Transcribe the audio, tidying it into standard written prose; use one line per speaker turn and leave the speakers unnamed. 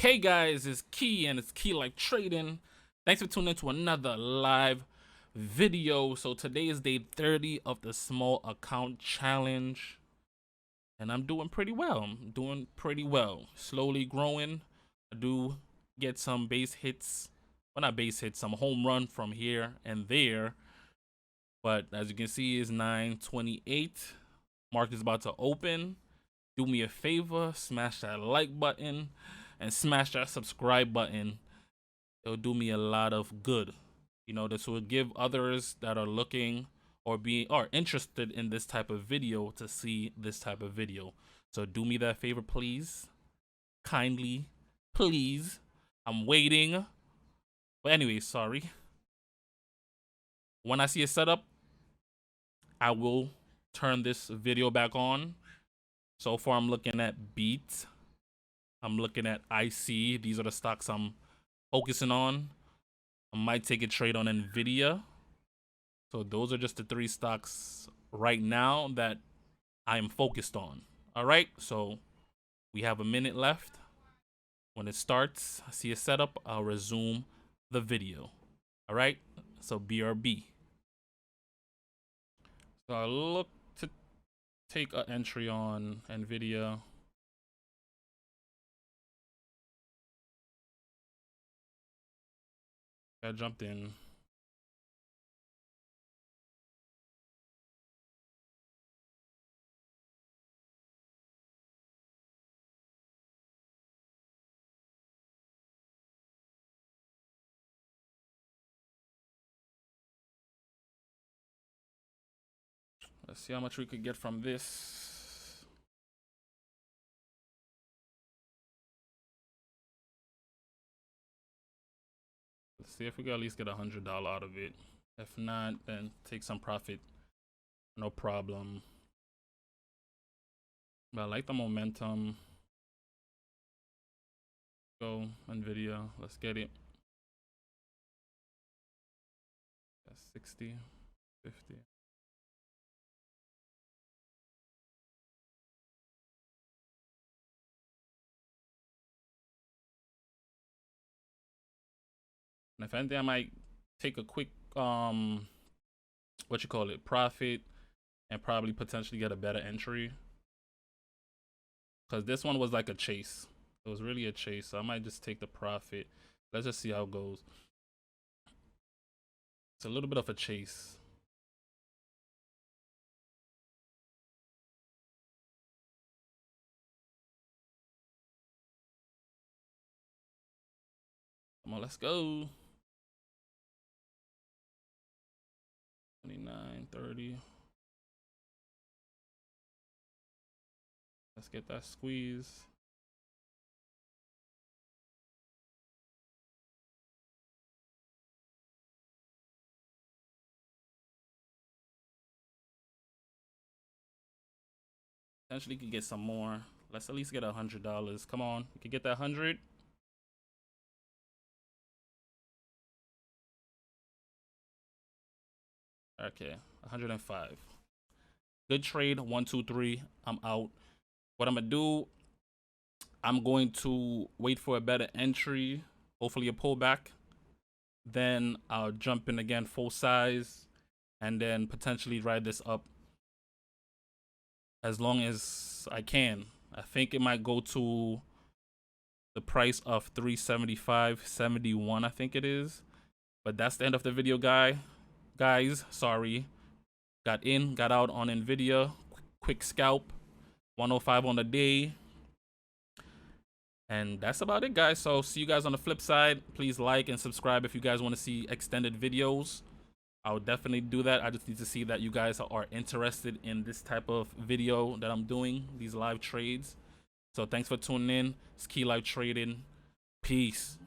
Hey guys, it's Key and it's Key Like Trading. Thanks for tuning in to another live video. So today is day 30 of the small account challenge. And I'm doing pretty well. Slowly growing. I do get some base hits. Well, not base hits, some home run from here and there. But as you can see, it's 9:28. Market is about to open. Do me a favor, smash that like button and smash that subscribe button. It'll do me a lot of good. You know, this will give others that are looking or interested in this type of video to see this type of video. So do me that favor, please. Kindly, please. I'm waiting. But anyway, sorry. When I see a setup, I will turn this video back on. So far, I'm looking at Beat. I'm looking at IC. These are the stocks I'm focusing on. I might take a trade on Nvidia. So those are just the three stocks right now that I am focused on. All right, so we have a minute left. When it starts, I see a setup, I'll resume the video. All right, so BRB. So I look to take an entry on Nvidia. I jumped in. Let's see how much we could get from this. Let's see if we can at least get $100 out of it. If not, then take some profit. No problem. But I like the momentum. Go, Nvidia. Let's get it. That's 60, 50. And if anything, I might take a quick profit and probably potentially get a better entry. Because this one was like a chase. It was really a chase. So I might just take the profit. Let's just see how it goes. It's a little bit of a chase. Come on, let's go. 29, 30. Let's get that squeeze. Potentially could get some more. Let's at least get $100. Come on, we could get that 100. Okay, 105. Good trade. 1, 2, 3. I'm out. What I'm gonna do, I'm going to wait for a better entry, hopefully a pullback. Then I'll jump in again full size and then potentially ride this up as long as I can. I think it might go to the price of 375.71, I think it is. But that's the end of the video, guys. Sorry. Got in, got out on Nvidia. Quick scalp. 105 on the day. And that's about it, guys. So see you guys on the flip side. Please like and subscribe if you guys want to see extended videos. I would definitely do that. I just need to see that you guys are interested in this type of video that I'm doing, these live trades. So thanks for tuning in. It's Key Live Trading. Peace.